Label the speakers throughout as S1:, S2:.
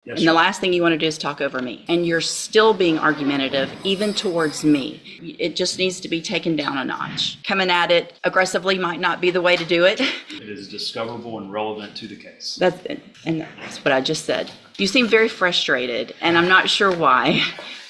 S1: Yes,
S2: And the last thing you want to do is talk over me. And you're still being argumentative, even towards me. It just needs to be taken down a notch. Coming at it aggressively might not be the way to do it.
S1: it is discoverable and relevant to the case.
S2: That's what I just said. You seem very frustrated, and I'm not sure why.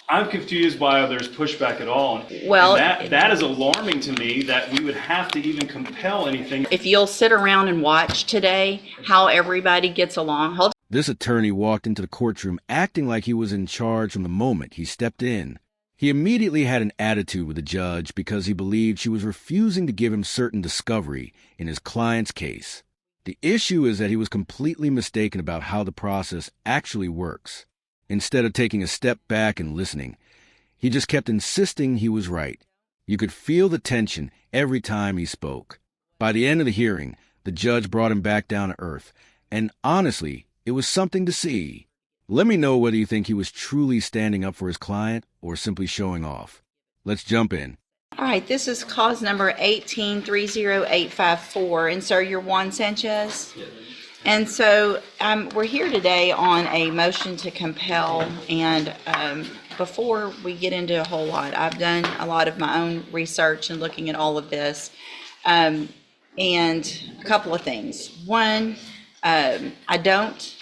S1: I'm confused why there's pushback at all.
S2: Well,
S1: and that is alarming to me that we would have to even compel anything.
S2: If you'll sit around and watch today how everybody gets along.
S3: This attorney walked into the courtroom acting like he was in charge from the moment he stepped in. He immediately had an attitude with the judge because he believed she was refusing to give him certain discovery in his client's case. The issue is that he was completely mistaken about how the process actually works. Instead of taking a step back and listening, he just kept insisting he was right. You could feel the tension every time he spoke. By the end of the hearing, the judge brought him back down to earth, and honestly, it was something to see. Let me know whether you think he was truly standing up for his client or simply showing off. Let's jump in.
S2: All right, this is cause number 1830854. And sir, you're Juan Sanchez?
S1: Yes.
S2: And so we're here today on a motion to compel. And before we get into a whole lot, I've done a lot of my own research and looking at all of this. And a couple of things. One, I don't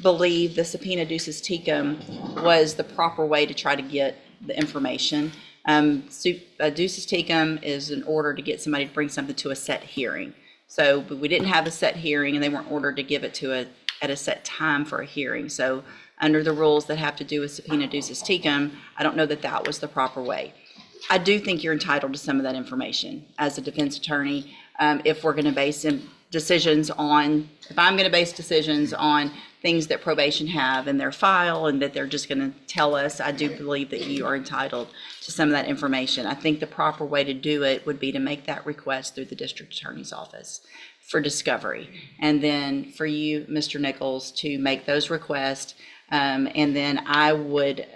S2: believe the subpoena ducis tecum was the proper way to try to get the information. Ducis tecum is an order to get somebody to bring something to a set hearing. So but we didn't have a set hearing, and they weren't ordered to give it to at a set time for a hearing. So under the rules that have to do with subpoena ducis tecum, I don't know that that was the proper way. I do think you're entitled to some of that information as a defense attorney. If we're going to base decisions on, if I'm going to base decisions on things that probation have in their file and that they're just going to tell us, I do believe that you are entitled to some of that information. I think the proper way to do it would be to make that request through the district attorney's office for discovery. And then for you, Mr. Nichols, to make those requests. And then I would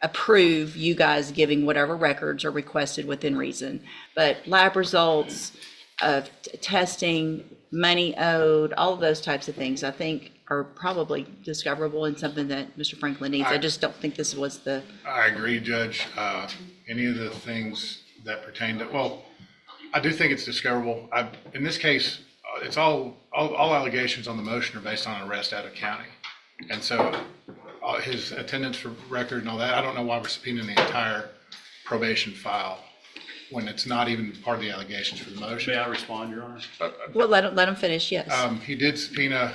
S2: approve you guys giving whatever records are requested within reason. But lab results, of testing, money owed, all of those types of things, I think are probably discoverable and something that Mr. Franklin needs. I just don't think this was the...
S4: I agree, Judge. Any of the things that pertain to, well, I do think it's discoverable. In this case, it's all allegations on the motion are based on an arrest out of county. And so his attendance record and all that, I don't know why we're subpoenaing the entire probation file when it's not even part of the allegations for the motion.
S1: May I respond, Your Honor?
S2: Well, let him finish, yes.
S4: He did subpoena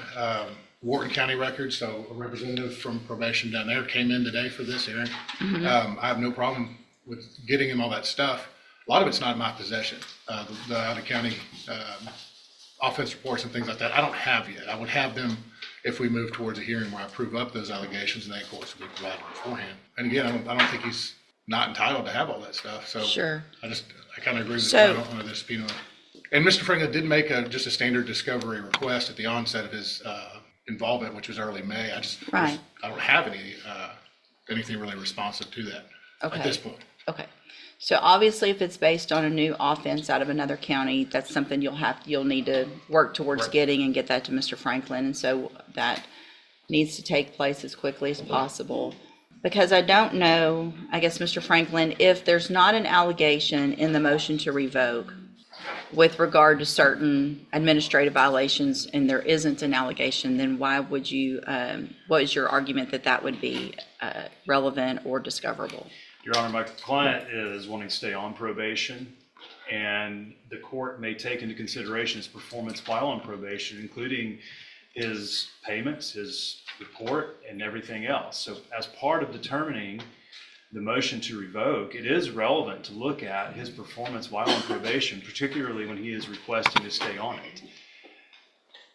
S4: Wharton County records, so a representative from probation down there came in today for this hearing. I have no problem with getting him all that stuff. A lot of it's not in my possession. The out-of-county offense reports and things like that, I don't have yet. I would have them if we move towards a hearing where I prove up those allegations, and they, of course, will be provided beforehand. And again, I don't think he's not entitled to have all that stuff. So
S2: sure.
S4: I kind of agree with I don't want to subpoena. And Mr. Franklin did make just a standard discovery request at the onset of his involvement, which was early May. I don't have anything really responsive to that at this point.
S2: Okay. So obviously, if it's based on a new offense out of another county, that's something you'll need to work towards getting and get that to Mr. Franklin. And so that needs to take place as quickly as possible. Because I don't know, I guess, Mr. Franklin, if there's not an allegation in the motion to revoke with regard to certain administrative violations, and there isn't an allegation, then why would you, what is your argument that would be relevant or discoverable?
S1: Your Honor, my client is wanting to stay on probation, and the court may take into consideration his performance while on probation, including his payments, his report, and everything else. So as part of determining the motion to revoke, it is relevant to look at his performance while on probation, particularly when he is requesting to stay on it.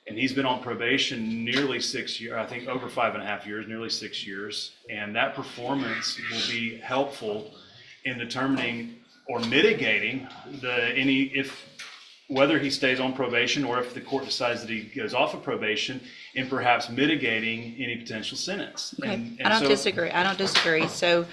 S1: And he's been on probation nearly 6 years, I think over 5.5 years, nearly 6 years. And that performance will be helpful in determining or mitigating whether he stays on probation or if the court decides that he goes off of probation, and perhaps mitigating any potential sentence.
S2: Okay. I don't disagree. So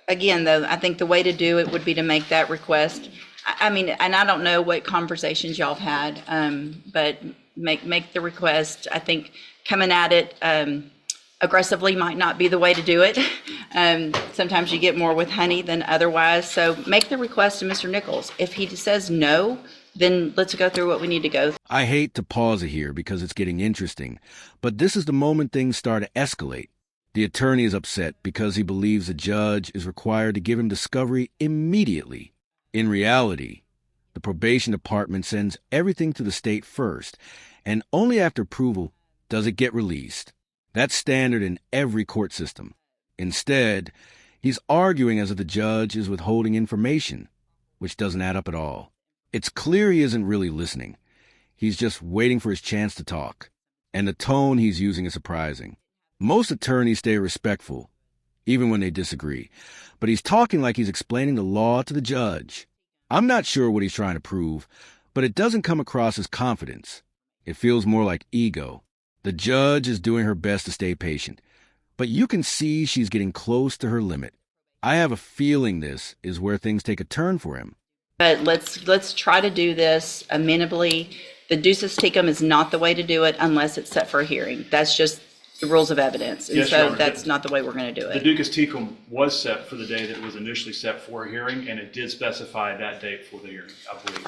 S2: again, though, I think the way to do it would be to make that request. I mean, and I don't know what conversations y'all have had, but make the request. I think coming at it aggressively might not be the way to do it. Sometimes you get more with honey than otherwise. So make the request to Mr. Nichols. If he says no, then let's go through what we need to go through.
S3: I hate to pause it here because it's getting interesting, but this is the moment things start to escalate. The attorney is upset because he believes the judge is required to give him discovery immediately. In reality, the probation department sends everything to the state first, and only after approval does it get released. That's standard in every court system. Instead, he's arguing as if the judge is withholding information, which doesn't add up at all. It's clear he isn't really listening. He's just waiting for his chance to talk. And the tone he's using is surprising. Most attorneys stay respectful, even when they disagree. But he's talking like he's explaining the law to the judge. I'm not sure what he's trying to prove, but it doesn't come across as confidence. It feels more like ego. The judge is doing her best to stay patient, but you can see she's getting close to her limit. I have a feeling this is where things take a turn for him.
S2: But let's try to do this amenably. The ducis tecum is not the way to do it unless it's set for a hearing. That's just the rules of evidence. And
S1: Yes, Your
S2: so
S1: Honor.
S2: that's not the way we're going to do
S1: The
S2: it.
S1: ducis tecum was set for the day that it was initially set for a hearing, and it did specify that date for the hearing, I believe.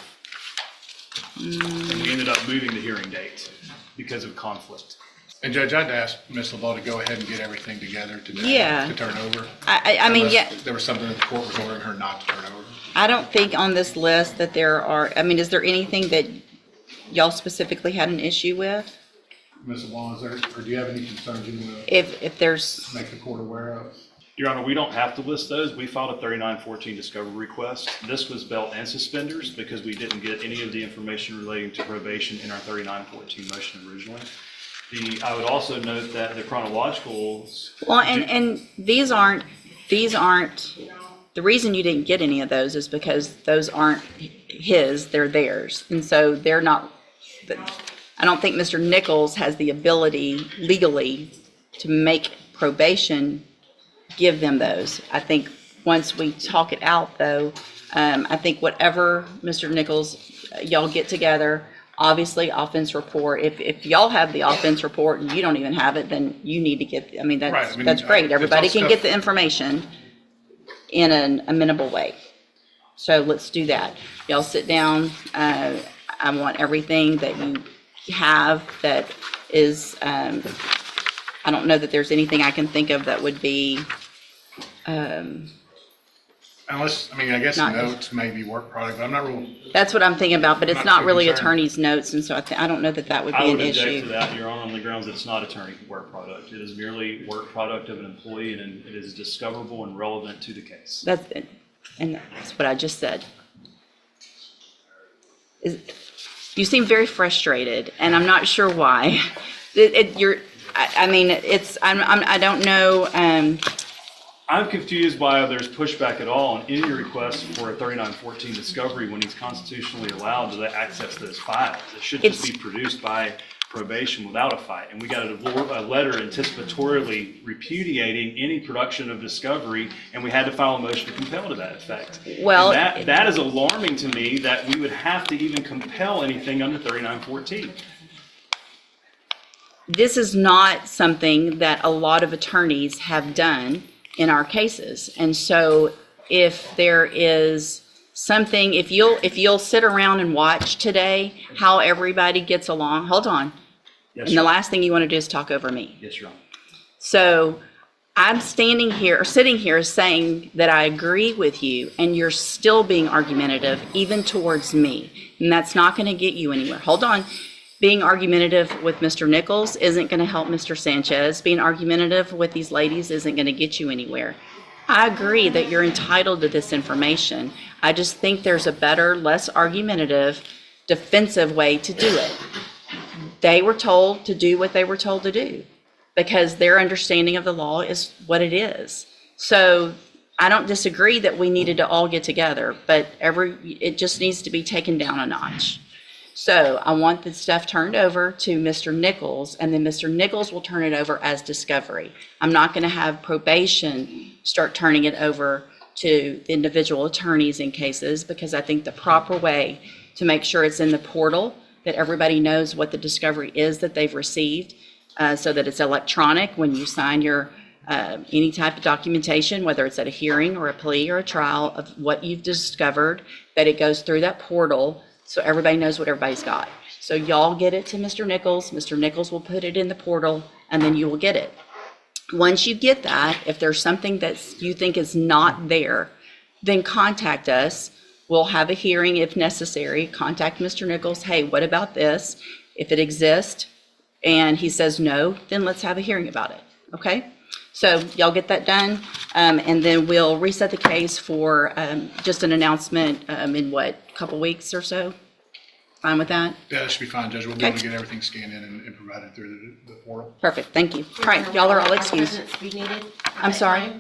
S1: And we ended up moving the hearing date because of conflict.
S4: And Judge, I'd ask Ms. LeBeau to go ahead and get everything together today.
S2: Yeah.
S4: To turn over.
S2: I mean,
S4: Unless
S2: yeah,
S4: there was something that the court was ordering her not to turn over.
S2: I don't think on this list that there are, I mean, is there anything that y'all specifically had an issue with?
S4: Ms. LeBeau, is there, or do you have any concerns you want
S2: If there's,
S4: to make the court aware of?
S1: Your Honor, we don't have to list those. We filed a 3914 discovery request. This was belt and suspenders because we didn't get any of the information relating to probation in our 3914 motion originally. I would also note that the chronological.
S2: well, and these aren't, the reason you didn't get any of those is because those aren't his, they're theirs. And so they're not, I don't think Mr. Nichols has the ability legally to make probation give them those. I think once we talk it out though, I think whatever Mr. Nichols, y'all get together, obviously offense report, if y'all have the offense report and you don't even have it, then you need to get, I mean,
S4: Right,
S2: that's,
S4: I mean,
S2: that's great.
S4: it's
S2: Everybody
S4: all
S2: can
S4: stuff-
S2: get the information in an amenable way. So let's do that. Y'all sit down. I want everything that you have that is, I don't know that there's anything I can think of that would be,
S4: Unless, I mean, I guess
S2: Not-
S4: notes may be work product, but I'm not real,
S2: that's what I'm thinking about, but it's
S4: Not
S2: not
S4: too
S2: really
S4: concerned.
S2: attorney's notes, and so I don't know that that would
S1: I
S2: be an
S1: would object to
S2: issue.
S1: that, Your Honor, on the grounds that it's not attorney work product. It is merely work product of an employee, and it is discoverable and relevant to the case.
S2: And that's what I just said. You seem very frustrated, and I'm not sure why. I mean, I don't know,
S1: I'm confused why there's pushback at all on any request for a 3914 discovery when he's constitutionally allowed to access those files. It should just be produced by probation without a fight. And we got a letter anticipatorily repudiating any production of discovery, and we had to file a motion to compel to that effect.
S2: Well,
S1: And that is alarming to me that we would have to even compel anything under 3914.
S2: this is not something that a lot of attorneys have done in our cases. And so if there is something, if you'll sit around and watch today how everybody gets along, hold on.
S1: Yes,
S2: And
S1: Your
S2: the
S1: Honor.
S2: last thing you want to do is talk over me.
S1: Yes, Your Honor.
S2: So I'm standing here, or sitting here saying that I agree with you, and you're still being argumentative, even towards me. And that's not going to get you anywhere. Hold on. Being argumentative with Mr. Nichols isn't going to help Mr. Sanchez. Being argumentative with these ladies isn't going to get you anywhere. I agree that you're entitled to this information. I just think there's a better, less argumentative, defensive way to do it. They were told to do what they were told to do because their understanding of the law is what it is. So I don't disagree that we needed to all get together, but it just needs to be taken down a notch. So I want the stuff turned over to Mr. Nichols, and then Mr. Nichols will turn it over as discovery. I'm not going to have probation start turning it over to the individual attorneys in cases, because I think the proper way to make sure it's in the portal that everybody knows what the discovery is that they've received, so that it's electronic when you sign your any type of documentation, whether it's at a hearing or a plea or a trial of what you've discovered, that it goes through that portal so everybody knows what everybody's got. So y'all get it to Mr. Nichols. Mr. Nichols will put it in the portal, and then you will get it. Once you get that, if there's something that you think is not there, then contact us. We'll have a hearing if necessary. Contact Mr. Nichols. Hey, what about this? If it exists and he says no, then let's have a hearing about it. Okay? So y'all get that done, and then we'll reset the case for just an announcement in what, a couple weeks or so? Fine with that?
S4: Yeah, that should be fine, Judge. We'll be able to get everything scanned in and provided through the portal.
S2: Perfect, thank you. All right, y'all are all excused.
S5: Evidence be needed?
S2: I'm sorry?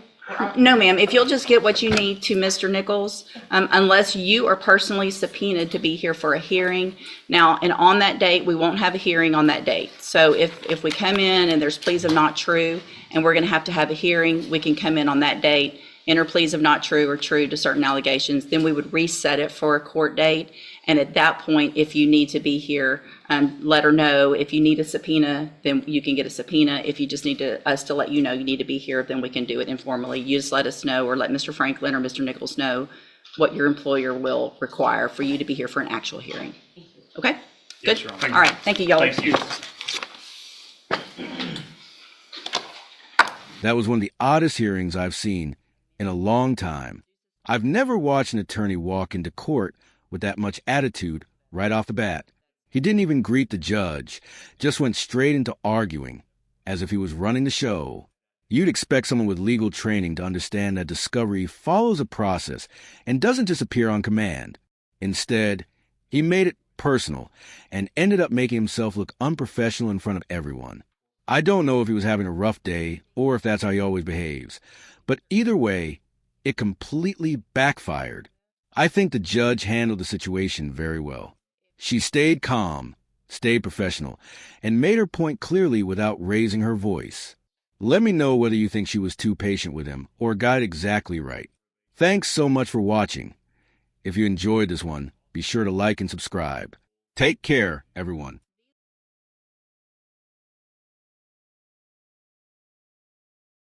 S2: No, ma'am, if you'll just get what you need to Mr. Nichols, unless you are personally subpoenaed to be here for a hearing. Now, and on that date, we won't have a hearing on that date. So if we come in and there's pleas of not true, and we're gonna have to have a hearing, we can come in on that date, enter pleas of not true or true to certain allegations, then we would reset it for a court date. And at that point, if you need to be here, let her know. If you need a subpoena, then you can get a subpoena. If you just need us to let you know you need to be here, then we can do it informally. You just let us know, or let Mr. Franklin or Mr. Nichols know what your employer will require for you to be here for an actual hearing. Okay? Good?
S1: Yes, Your Honor.
S2: All right, thank you, y'all.
S1: Thank you.
S3: That was one of the oddest hearings I've seen in a long time. I've never watched an attorney walk into court with that much attitude right off the bat. He didn't even greet the judge, just went straight into arguing, as if he was running the show. You'd expect someone with legal training to understand that discovery follows a process and doesn't just appear on command. Instead, he made it personal and ended up making himself look unprofessional in front of everyone. I don't know if he was having a rough day or if that's how he always behaves, but either way, it completely backfired. I think the judge handled the situation very well. She stayed calm, stayed professional, and made her point clearly without raising her voice. Let me know whether you think she was too patient with him or got it exactly right. Thanks so much for watching. If you enjoyed this one, be sure to like and subscribe. Take care, everyone.